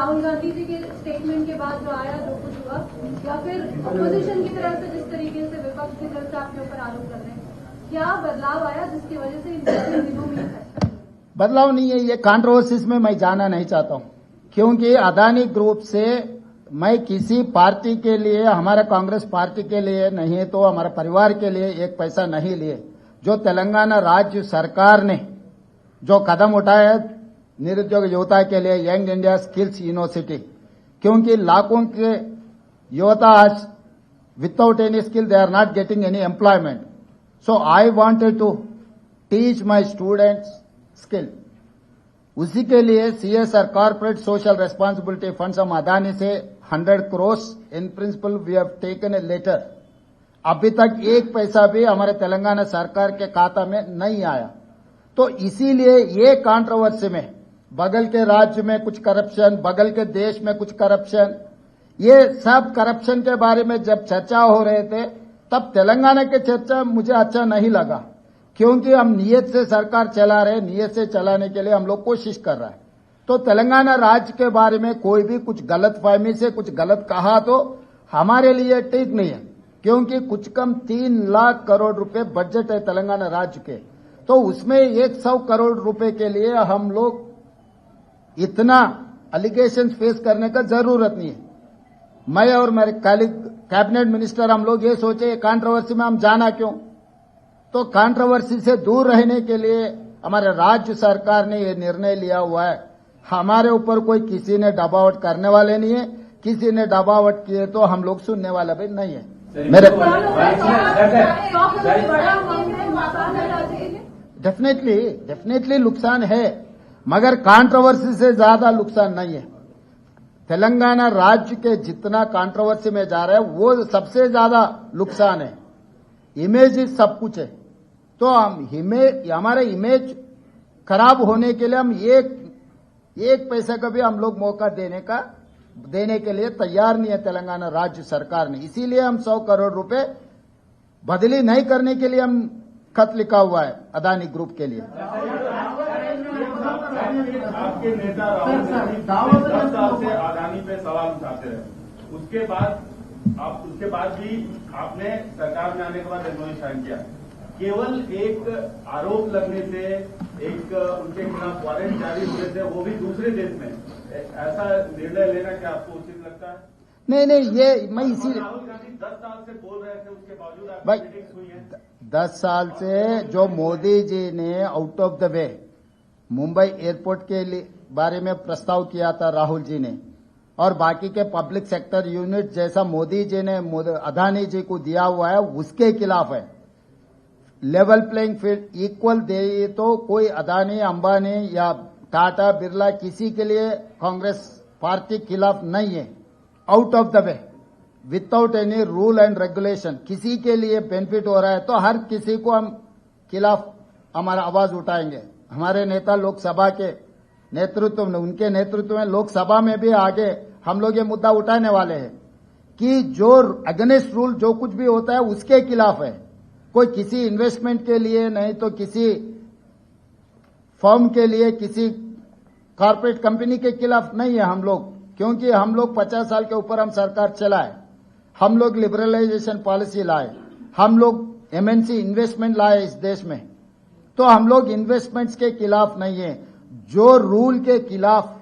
राहुल गांधी जी के स्टेटमेंट के बाद जो आया, जो कुछ हुआ, या फिर अपोजिशन की तरफ से जिस तरीके से विपक्ष की तरफ से आपके ऊपर आरोप कर रहे हैं, क्या बदलाव आया जिसकी वजह से इन दिनों में बदलाव नहीं है? ये कंट्रोवर्सीज में मैं जाना नहीं चाहता हूं, क्योंकि अदानी ग्रुप से मैं किसी पार्टी के लिए, हमारा कांग्रेस पार्टी के लिए नहीं तो हमारे परिवार के लिए एक पैसा नहीं लिए। जो तेलंगाना राज्य सरकार ने जो कदम उठाया निरुद्योग युवता के लिए, यंग इंडिया स्किल्स यूनिवर्सिटी, क्योंकि लाखों के युवता आज without any skill they are not getting any employment. So I wanted to teach my students skill. उसी के लिए CSR corporate social responsibility funds हम अदानी से 100 crore in principle we have taken a letter. अभी तक एक पैसा भी हमारे तेलंगाना सरकार के खाता में नहीं आया। तो इसीलिए ये कंट्रोवर्सी में बगल के राज्य में कुछ करप्शन, बगल के देश में कुछ करप्शन, ये सब करप्शन के बारे में जब चर्चा हो रहे थे तब तेलंगाना के चर्चा मुझे अच्छा नहीं लगा, क्योंकि हम नियत से सरकार चला रहे, नियत से चलाने के लिए हम लोग कोशिश कर रहे हैं। तो तेलंगाना राज्य के बारे में कोई भी कुछ गलतफहमी से कुछ गलत कहा तो हमारे लिए ठीक नहीं है, क्योंकि कुछ कम 3 लाख करोड़ रुपए बजट है तेलंगाना राज्य के। तो उसमें 100 करोड़ रुपए के लिए हम लोग इतना एलिगेशन फेस करने का जरूरत नहीं है। मैं और मेरे कैबिनेट मिनिस्टर हम लोग ये सोचे कंट्रोवर्सी में हम जाना क्यों। तो कंट्रोवर्सी से दूर रहने के लिए हमारे राज्य सरकार ने ये निर्णय लिया हुआ है। हमारे ऊपर कोई किसी ने दबावट करने वाले नहीं है, किसी ने दबावट किए तो हम लोग सुनने वाला भी नहीं है। मेरे डेफिनेटली नुकसान है, मगर कंट्रोवर्सी से ज्यादा नुकसान नहीं है। तेलंगाना राज्य के जितना कंट्रोवर्सी में जा रहा है वो सबसे ज्यादा नुकसान है। इमेज ही सब कुछ है। तो हमारा इमेज खराब होने के लिए हम एक पैसा का भी हम लोग मौका देने के लिए तैयार नहीं है तेलंगाना राज्य सरकार ने। इसीलिए हम 100 करोड़ रुपए बदली नहीं करने के लिए हम खत लिखा हुआ है अदानी ग्रुप के लिए। आपके नेता राहुल गांधी 10 साल से अदानी पे सवाल उठाते रहे, उसके बाद भी आपने सरकार में आने के बाद एडमिशन किया। केवल एक आरोप लगने से, एक उनके खिलाफ वारंट जारी होने से, वो भी दूसरे देश में, ऐसा निर्णय लेना क्या आपको उचित लगता है? नहीं, ये मैं इसी राहुल गांधी 10 साल से बोल रहे थे, उसके बावजूद आपकी भाई मीटिंग्स हुई है। 10 साल से जो मोदी जी ने out of the way Mumbai airport के बारे में प्रस्ताव किया था राहुल जी ने, और बाकी के पब्लिक सेक्टर यूनिट जैसा मोदी जी ने अदानी जी को दिया हुआ है, उसके खिलाफ है। लेवल प्लेइंग फील्ड इक्वल दे तो कोई अदानी, अंबानी या टाटा, बिरला किसी के लिए कांग्रेस पार्टी खिलाफ नहीं है। Out of the way without any rule and regulation किसी के लिए बेनिफिट हो रहा है तो हर किसी को हम खिलाफ हमारा आवाज उठाएंगे। हमारे नेता लोकसभा के नेतृत्व में, उनके नेतृत्व में लोकसभा में भी आगे हम लोग ये मुद्दा उठाने वाले हैं कि जो अगेंस्ट रूल जो कुछ भी होता है उसके खिलाफ है। कोई किसी इन्वेस्टमेंट के लिए नहीं तो किसी फर्म के लिए, किसी कॉर्पोरेट कंपनी के खिलाफ नहीं है हम लोग, क्योंकि हम लोग 50 साल के ऊपर हम सरकार चलाए, हम लोग लिबरलाइजेशन पॉलिसी लाए, हम लोग MNC इन्वेस्टमेंट लाए इस देश में। तो हम लोग इन्वेस्टमेंट्स के खिलाफ नहीं है। जो रूल के खिलाफ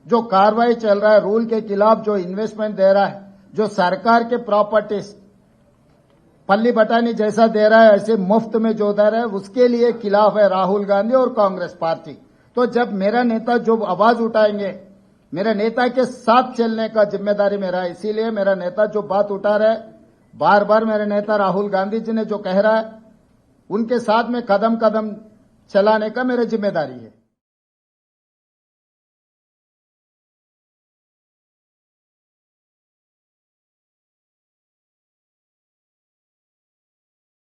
जो कार्रवाई चल रहा है, रूल के खिलाफ जो इन्वेस्टमेंट दे रहा है, जो सरकार के प्रॉपर्टीज पल्ली बटानी जैसा दे रहा है, ऐसे मुफ्त में जो दे रहा है, उसके लिए खिलाफ है राहुल गांधी और कांग्रेस पार्टी। तो जब मेरा नेता जो आवाज उठाएंगे, मेरे नेता के साथ चलने का जिम्मेदारी मेरा है। इसीलिए मेरा नेता जो बात उठा रहा है, बार बार मेरे नेता राहुल गांधी जी ने जो कह रहा है, उनके साथ में कदम कदम चलाने का मेरी जिम्मेदारी है।